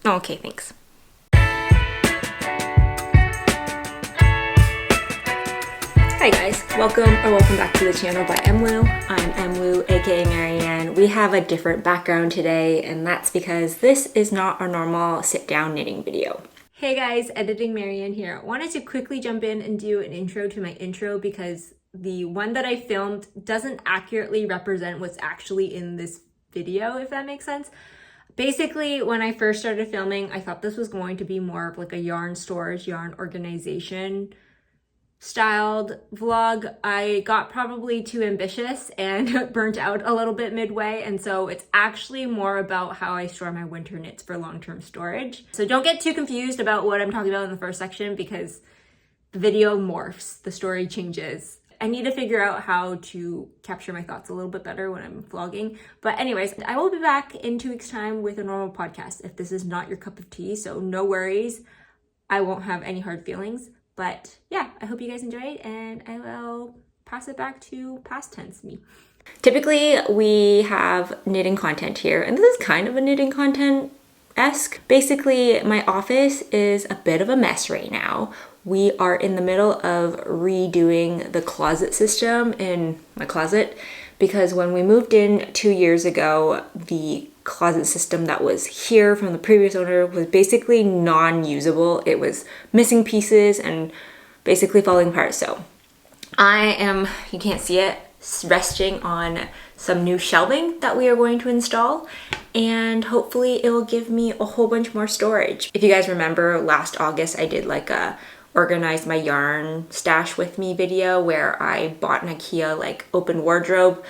Oh, okay, thanks. Hi guys, welcome back to the channel by Bymwu. I'm Bymwu, aka Marianne. We have a different background today, and that's because this is not our normal sit-down knitting video. Hey guys, Editing Marianne here. Wanted to quickly jump in and do an intro to my intro because the one that I filmed doesn't accurately represent what's actually in this video, if that makes sense. Basically, when I first started filming, I thought this was going to be more of like a yarn storage, yarn organization styled vlog. I got probably too ambitious and burnt out a little bit midway, and so it's actually more about how I store my winter knits for long-term storage. So don't get too confused about what I'm talking about in the first section because the video morphs, the story changes. I need to figure out how to capture my thoughts a little bit better when I'm vlogging. But anyways, I will be back in 2 weeks' time with a normal podcast if this is not your cup of tea, so no worries. I won't have any hard feelings. But yeah, I hope you guys enjoyed, and I will pass it back to past tense me. Typically, we have knitting content here, and this is kind of a knitting content-esque. Basically, my office is a bit of a mess right now. We are in the middle of redoing the closet system in my closet because when we moved in 2 years ago, the closet system that was here from the previous owner was basically non-usable. It was missing pieces and basically falling apart. So I am, you can't see it, resting on some new shelving that we are going to install, and hopefully it will give me a whole bunch more storage. If you guys remember, last August I did like a organize my yarn stash with me video where I bought an IKEA like open wardrobe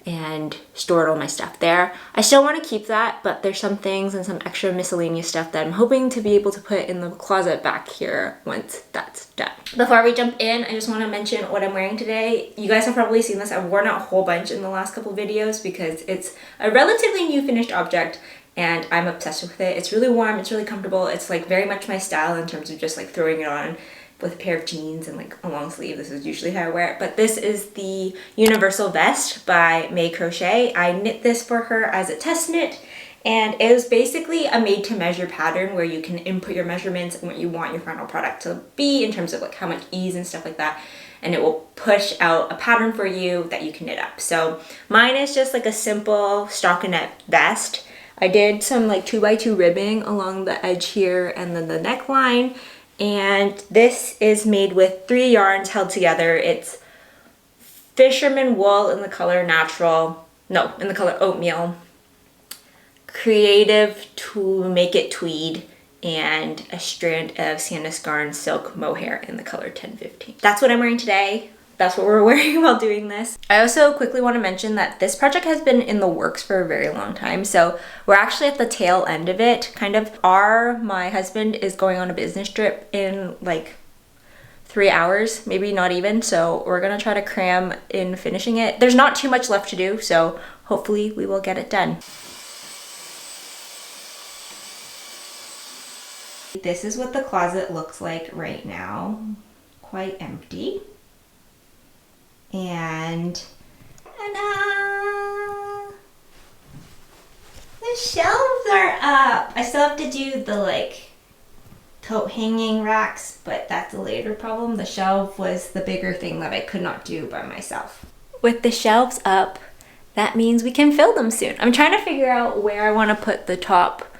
and stored all my stuff there. I still want to keep that, but there's some things and some extra miscellaneous stuff that I'm hoping to be able to put in the closet back here once that's done. Before we jump in, I just want to mention what I'm wearing today. You guys have probably seen this. I've worn out a whole bunch in the last couple videos because it's a relatively new finished object and I'm obsessed with it. It's really warm, it's really comfortable. It's like very much my style in terms of just like throwing it on with a pair of jeans and like a long sleeve. This is usually how I wear it, but this is the Universal Vest by May Crochet. I knit this for her as a test knit, and it was basically a made to measure pattern where you can input your measurements and what you want your final product to be in terms of like how much ease and stuff like that, and it will push out a pattern for you that you can knit up. So mine is just like a simple stockinette vest. I did some like 2x2 ribbing along the edge here and then the neckline. And this is made with 3 yarns held together. It's fisherman wool in the color in the color Oatmeal, creative to make it Tweed, and a strand of Sandnes Garn silk Mohair in the color 1015. That's what I'm wearing today. That's what we're wearing while doing this. I also quickly want to mention that this project has been in the works for a very long time. So we're actually at the tail end of it, kind of. My husband is going on a business trip in like 3 hours, maybe not even. So we're gonna try to cram in finishing it. There's not too much left to do, so hopefully we will get it done. This is what the closet looks like right now. Quite empty. And ta-da! The shelves are up. I still have to do the like coat hanging racks, but that's a later problem. The shelf was the bigger thing that I could not do by myself. With the shelves up, that means we can fill them soon. I'm trying to figure out where I want to put the top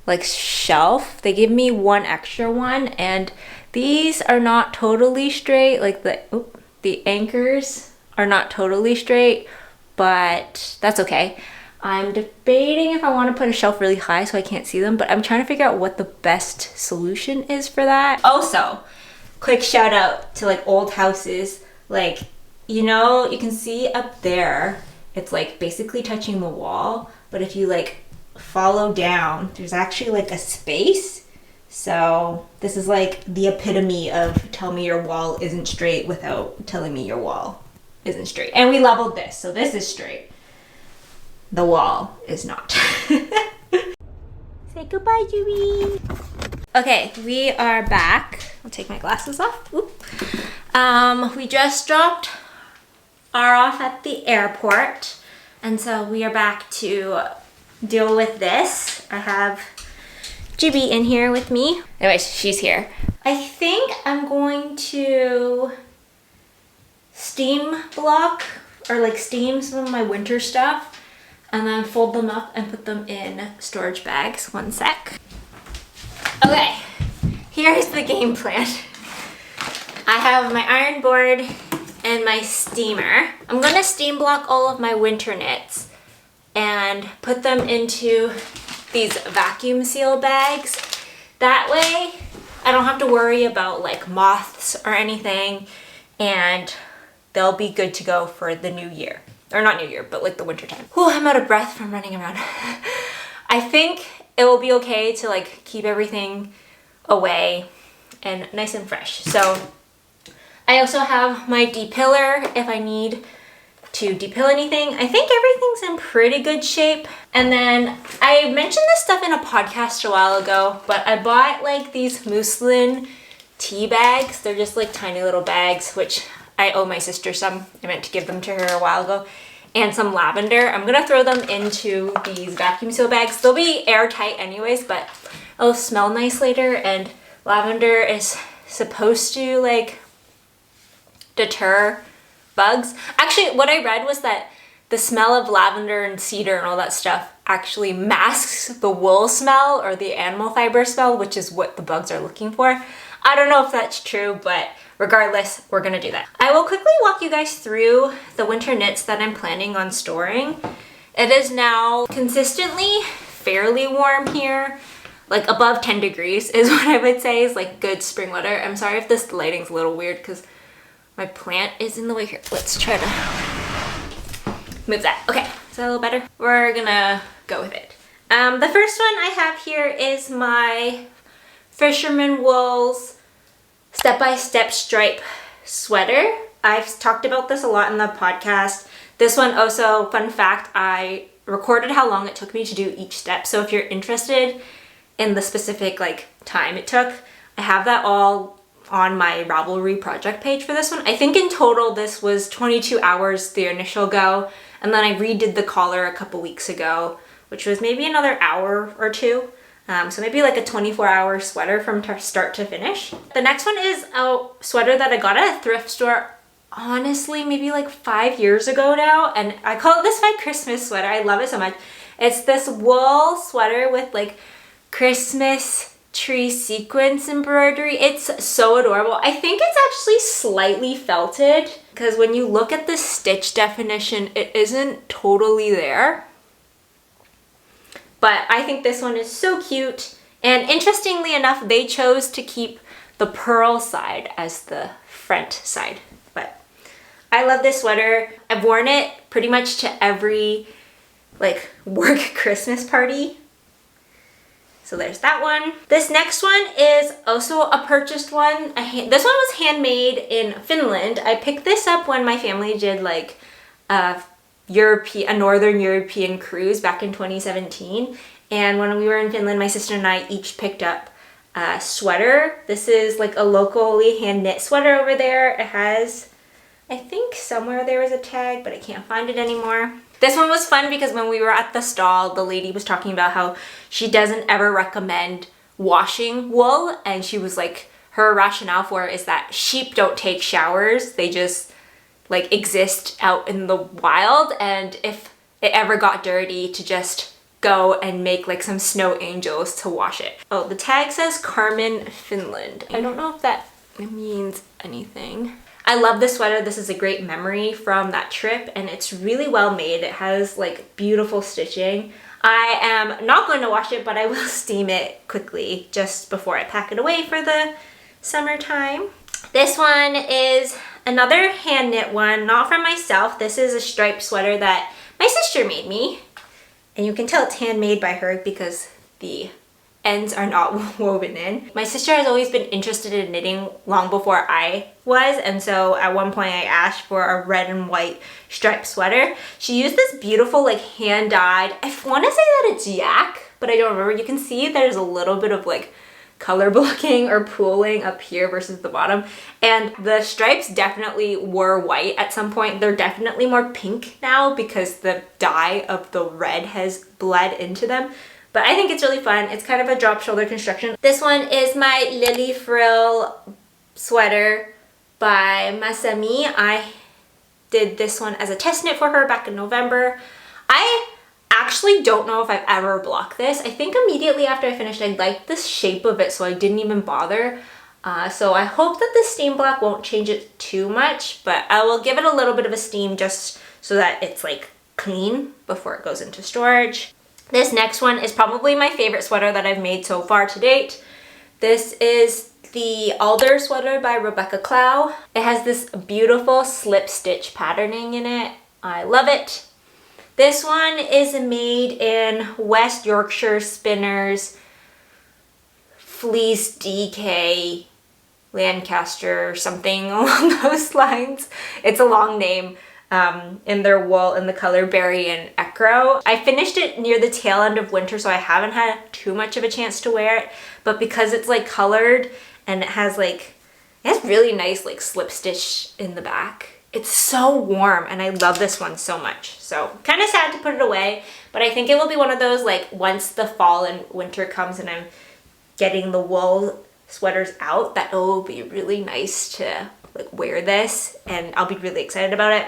like shelf. They give me one extra one, and these are not totally straight. Like the anchors are not totally straight, but that's okay. I'm debating if I want to put a shelf really high so I can't see them, but I'm trying to figure out what the best solution is for that. Also, quick shout out to like old houses. Like, you know, you can see up there, it's like basically touching the wall, but if you like follow down, there's actually like a space. So this is like the epitome of tell me your wall isn't straight without telling me your wall isn't straight. And we leveled this, so this is straight. The wall is not. Say goodbye, Julie. Okay, we are back. I'll take my glasses off. Oop. We just dropped R off at the airport, and so we are back to deal with this. I have to be in here with me. Anyways, she's here. I think I'm going to steam block or like steam some of my winter stuff and then fold them up and put them in storage bags. One sec. Okay, here's the game plan. I have my iron board and my steamer. I'm gonna steam block all of my winter knits and put them into these vacuum seal bags. That way I don't have to worry about like moths or anything, and they'll be good to go for the new year. Or not new year, but like the winter time. Whew, I'm out of breath from running around. I think it will be okay to like keep everything away and nice and fresh. So I also have my depillar if I need to depill anything. I think everything's in pretty good shape. And then I mentioned this stuff in a podcast a while ago, but I bought like these muslin tea bags. They're just like tiny little bags, which I owe my sister some. I meant to give them to her a while ago. And some lavender. I'm gonna throw them into these vacuum seal bags. They'll be airtight anyways, but it'll smell nice later, and lavender is supposed to like deter bugs. Actually, what I read was that the smell of lavender and cedar and all that stuff actually masks the wool smell or the animal fiber smell, which is what the bugs are looking for. I don't know if that's true, but regardless, we're gonna do that. I will quickly walk you guys through the winter knits that I'm planning on storing. It is now consistently fairly warm here. Like above 10 degrees is what I would say is like good spring weather. I'm sorry if this lighting's a little weird because my plant is in the way here. Let's try to move that. Okay, is that a little better? We're gonna go with it. The first one I have here is my Fisherman Wools step-by-step stripe sweater. I've talked about this a lot in the podcast. This one also, fun fact, I recorded how long it took me to do each step. So if you're interested in the specific like time it took, I have that all on my Ravelry project page for this one. I think in total this was 22 hours the initial go, and then I redid the collar a couple weeks ago, which was maybe another hour or two. So maybe like a 24-hour sweater from start to finish. The next one is a sweater that I got at a thrift store, honestly, maybe like 5 years ago now, and I call it this my Christmas sweater. I love it so much. It's this wool sweater with like Christmas tree sequence embroidery. It's so adorable. I think it's actually slightly felted because when you look at the stitch definition, it isn't totally there. But I think this one is so cute. And interestingly enough, they chose to keep the pearl side as the front side. But I love this sweater. I've worn it pretty much to every like work Christmas party. So there's that one. This next one is also a purchased one. This one was handmade in Finland. I picked this up when my family did like a Northern European cruise back in 2017. And when we were in Finland, my sister and I each picked up a sweater. This is like a locally hand knit sweater over there. It has, I think somewhere there is a tag, but I can't find it anymore. This one was fun because when we were at the stall, the lady was talking about how she doesn't ever recommend washing wool. And she was like, her rationale for it is that sheep don't take showers. They just like exist out in the wild. And if it ever got dirty, to just go and make like some snow angels to wash it. Oh, the tag says Carmen, Finland. I don't know if that means anything. I love this sweater. This is a great memory from that trip, and it's really well made. It has like beautiful stitching. I am not going to wash it, but I will steam it quickly just before I pack it away for the summertime. This one is another hand knit one, not from myself. This is a striped sweater that my sister made me, and you can tell it's handmade by her because the ends are not woven in. My sister has always been interested in knitting long before I was, and so at one point I asked for a red and white striped sweater. She used this beautiful like hand dyed, I want to say that it's yak, but I don't remember. You can see there's a little bit of like color blocking or pooling up here versus the bottom, and the stripes definitely were white at some point. They're definitely more pink now because the dye of the red has bled into them. But I think it's really fun. It's kind of a drop shoulder construction. This one is my Lily Frill sweater by Masami. I did this one as a test knit for her back in November. I actually don't know if I've ever blocked this. I think immediately after I finished, I liked the shape of it, so I didn't even bother. So I hope that the steam block won't change it too much, but I will give it a little bit of a steam just so that it's like clean before it goes into storage. This next one is probably my favorite sweater that I've made so far to date. This is the Alder sweater by Rebecca Clow. It has this beautiful slip stitch patterning in it. I love it. This one is made in West Yorkshire Spinners Fleece DK Lancaster, something along those lines. It's a long name. In their wool in the color Berry and Ecro. I finished it near the tail end of winter, so I haven't had too much of a chance to wear it, but because it's like colored and it has really nice like slip stitch in the back. It's so warm and I love this one so much. So kind of sad to put it away, but I think it will be one of those like once the fall and winter comes and I'm getting the wool sweaters out, that will be really nice to like wear this and I'll be really excited about it.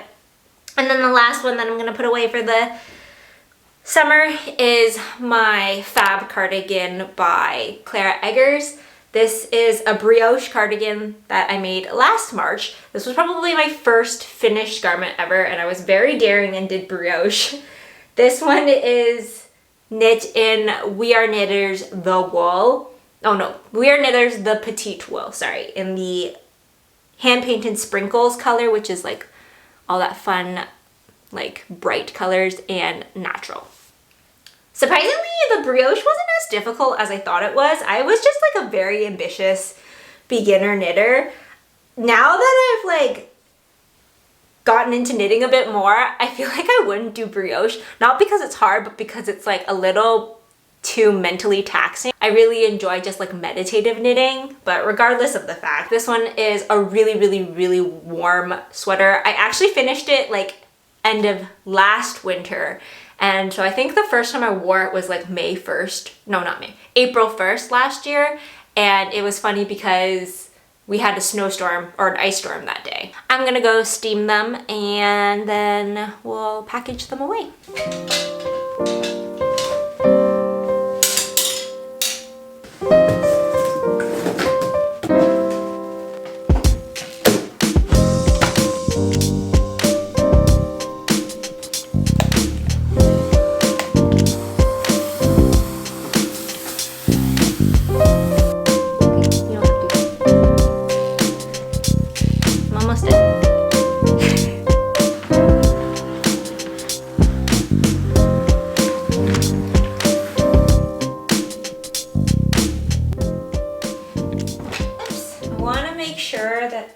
And then the last one that I'm going to put away for the summer is my Fab cardigan by Clara Eggers. This is a brioche cardigan that I made last March. This was probably my first finished garment ever, and I was very daring and did brioche. This one is knit in We Are Knitters The Wool. Oh no, We Are Knitters The Petite Wool, sorry, in the hand-painted sprinkles color, which is like all that fun, like bright colors and natural. Surprisingly, the brioche wasn't as difficult as I thought it was. I was just like a very ambitious beginner knitter. Now that I've like gotten into knitting a bit more, I feel like I wouldn't do brioche. Not because it's hard, but because it's like a little too mentally taxing. I really enjoy just like meditative knitting, but regardless of the fact, this one is a really warm sweater. I actually finished it like end of last winter, and so I think the first time I wore it was like April 1st last year, and it was funny because we had a snowstorm or an ice storm that day. I'm gonna go steam them and then we'll package them away.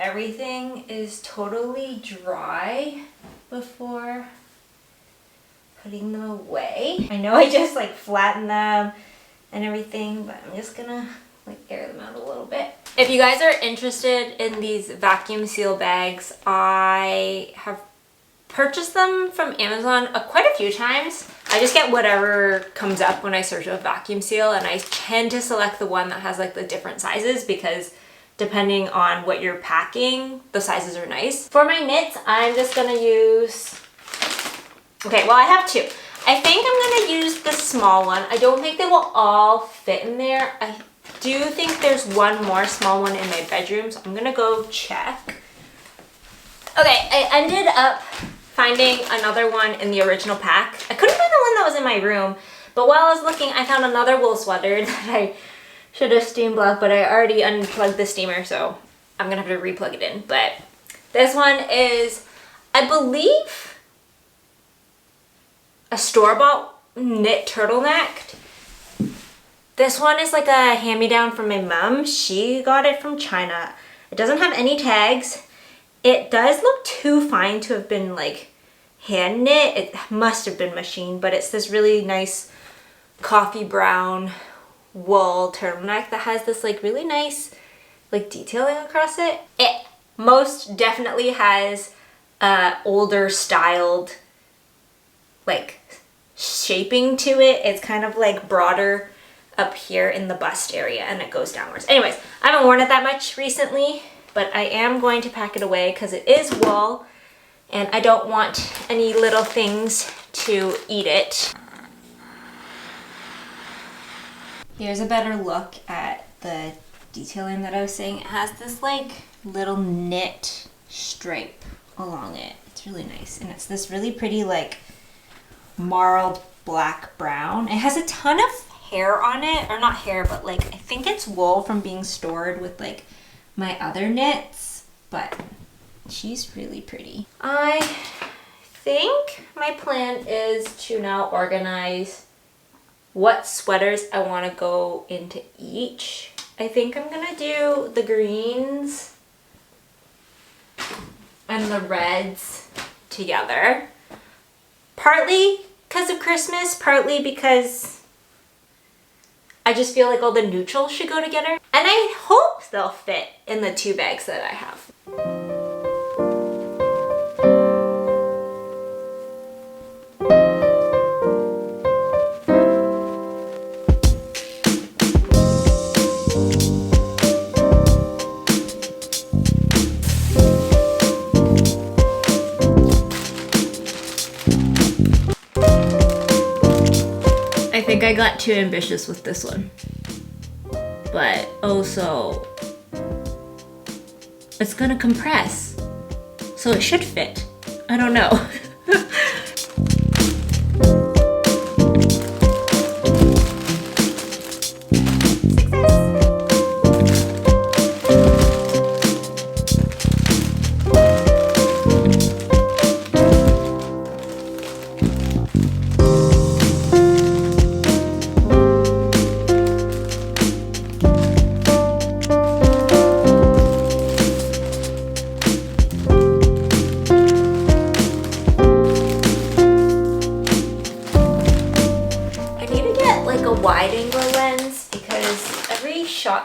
Everything is totally dry before putting them away. I know I just like flattened them and everything, but I'm just gonna like air them out a little bit. If you guys are interested in these vacuum seal bags, I have purchased them from Amazon quite a few times. I just get whatever comes up when I search a vacuum seal, and I tend to select the one that has like the different sizes because depending on what you're packing, the sizes are nice. For my knits, I'm just gonna use, okay, well I have two. I think I'm gonna use the small one. I don't think they will all fit in there. I do think there's one more small one in my bedroom, so I'm gonna go check. Okay, I ended up finding another one in the original pack. I couldn't find the one that was in my room, but while I was looking, I found another wool sweater that I should have steam blocked, but I already unplugged the steamer, so I'm gonna have to replug it in. But this one is, I believe, a store-bought knit turtleneck. This one is like a hand-me-down from my mom. She got it from China. It doesn't have any tags. It does look too fine to have been like hand knit. It must have been machined, but it's this really nice coffee brown wool turtleneck that has this like really nice like detailing across it. It most definitely has older styled like shaping to it. It's kind of like broader up here in the bust area and it goes downwards. Anyways, I haven't worn it that much recently, but I am going to pack it away because it is wool and I don't want any little things to eat it. Here's a better look at the detailing that I was saying. It has this like little knit stripe along it. It's really nice. And it's this really pretty like marled black brown. It has a ton of hair on it, or not hair, but like I think it's wool from being stored with like my other knits, but she's really pretty. I think my plan is to now organize what sweaters I want to go into each. I think I'm gonna do the greens and the reds together. Partly because of Christmas, partly because I just feel like all the neutrals should go together. And I hope they'll fit in the 2 bags that I have. I think I got too ambitious with this one, but also it's gonna compress, so it should fit. I don't know.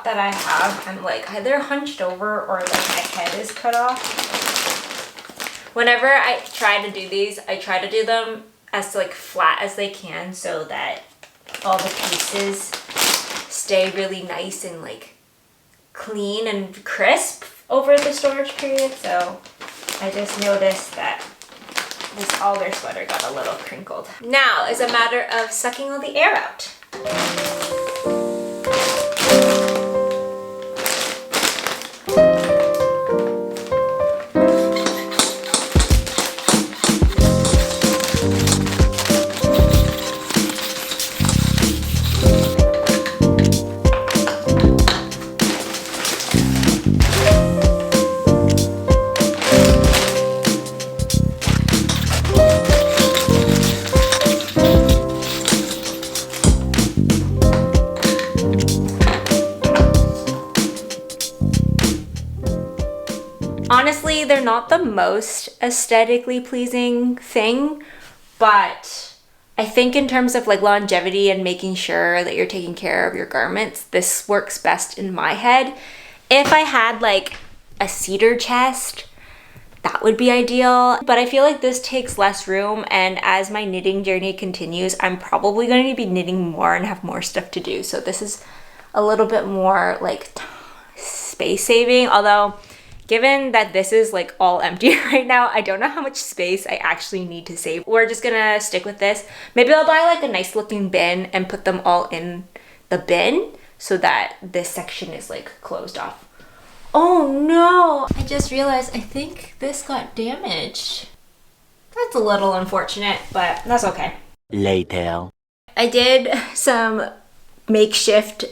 That I have, I'm like either hunched over or like my head is cut off. Whenever I try to do these, I try to do them as like flat as they can so that all the pieces stay really nice and like clean and crisp over the storage period. So I just noticed that this Alder sweater got a little crinkled. Now is a matter of sucking all the air out. Honestly, they're not the most aesthetically pleasing thing, but I think in terms of like longevity and making sure that you're taking care of your garments, this works best in my head. If I had like a cedar chest, that would be ideal, but I feel like this takes less room, and as my knitting journey continues, I'm probably going to be knitting more and have more stuff to do. So this is a little bit more like space saving, although given that this is like all empty right now, I don't know how much space I actually need to save. We're just gonna stick with this. Maybe I'll buy like a nice looking bin and put them all in the bin so that this section is like closed off. Oh no! I just realized I think this got damaged. That's a little unfortunate, but that's okay. Later. I did some makeshift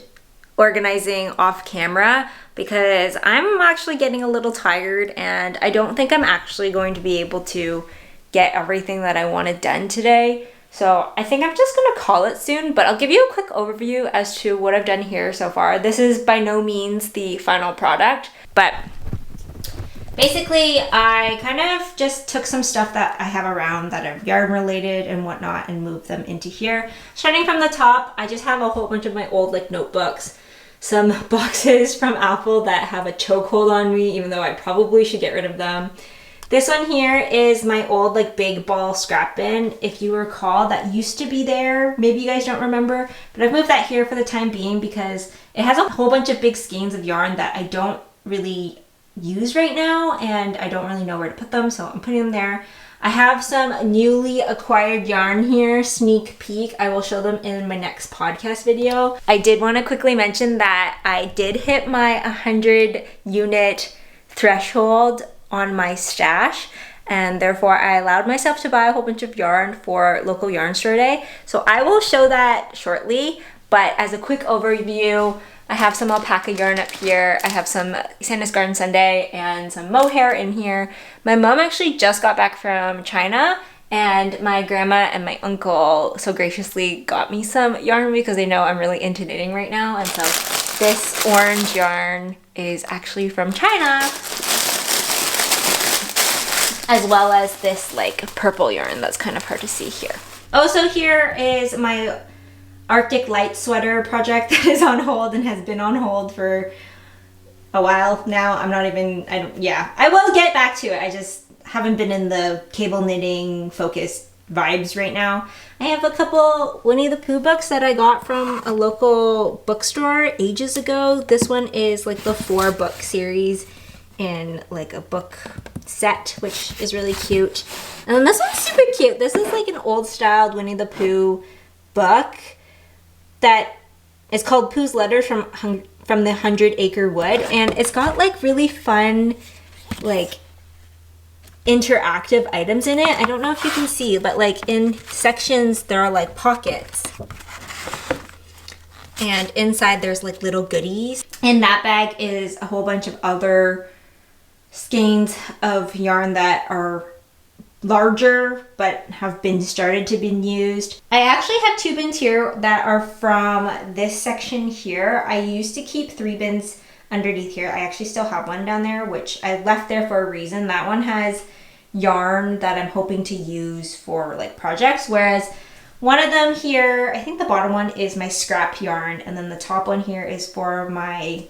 organizing off camera because I'm actually getting a little tired and I don't think I'm actually going to be able to get everything that I wanted done today. So I think I'm just gonna call it soon, but I'll give you a quick overview as to what I've done here so far. This is by no means the final product, but basically I kind of just took some stuff that I have around that are yarn related and whatnot and moved them into here. Starting from the top, I just have a whole bunch of my old like notebooks, some boxes from Apple that have a chokehold on me, even though I probably should get rid of them. This one here is my old like big ball scrap bin. If you recall, that used to be there. Maybe you guys don't remember, but I've moved that here for the time being because it has a whole bunch of big skeins of yarn that I don't really use right now, and I don't really know where to put them, so I'm putting them there. I have some newly acquired yarn here, sneak peek. I will show them in my next podcast video. I did want to quickly mention that I did hit my 100 unit threshold on my stash, and therefore I allowed myself to buy a whole bunch of yarn for local yarn store day. So I will show that shortly, but as a quick overview, I have some alpaca yarn up here. I have some Sandnes Garden Sunday and some Mohair in here. My mom actually just got back from China, and my grandma and my uncle so graciously got me some yarn because they know I'm really into knitting right now. And so this orange yarn is actually from China, as well as this like purple yarn that's kind of hard to see here. Also, here is my Arctic light sweater project that is on hold and has been on hold for a while now. I will get back to it. I just haven't been in the cable knitting focused vibes right now. I have a couple Winnie the Pooh books that I got from a local bookstore ages ago. This one is like the 4-book series in like a book set, which is really cute. And then this one's super cute. This is like an old styled Winnie the Pooh book that is called Pooh's Letters from the 100 Acre Wood, and it's got like really fun like interactive items in it. I don't know if you can see, but like in sections there are like pockets, and inside there's like little goodies. In that bag is a whole bunch of other skeins of yarn that are larger but have been started to be used. I actually have 2 bins here that are from this section here. I used to keep 3 bins underneath here. I actually still have one down there, which I left there for a reason. That one has yarn that I'm hoping to use for like projects, whereas one of them here, I think the bottom one is my scrap yarn, and then the top one here is for my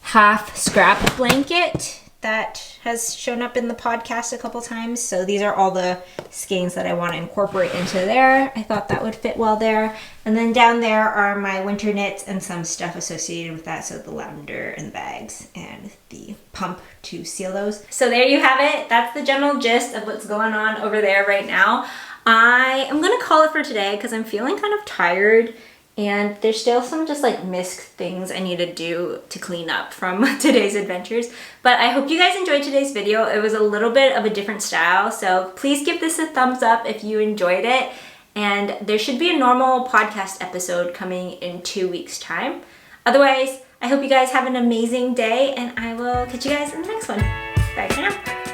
half scrap blanket that has shown up in the podcast a couple times. So these are all the skeins that I want to incorporate into there. I thought that would fit well there. And then down there are my winter knits and some stuff associated with that. So the lavender and bags and the pump to seal those. So there you have it. That's the general gist of what's going on over there right now. I am going to call it for today because I'm feeling kind of tired. And there's still some just like missed things I need to do to clean up from today's adventures. But I hope you guys enjoyed today's video. It was a little bit of a different style, so please give this a thumbs up if you enjoyed it. And there should be a normal podcast episode coming in 2 weeks' time. Otherwise, I hope you guys have an amazing day, and I will catch you guys in the next one. Bye for now.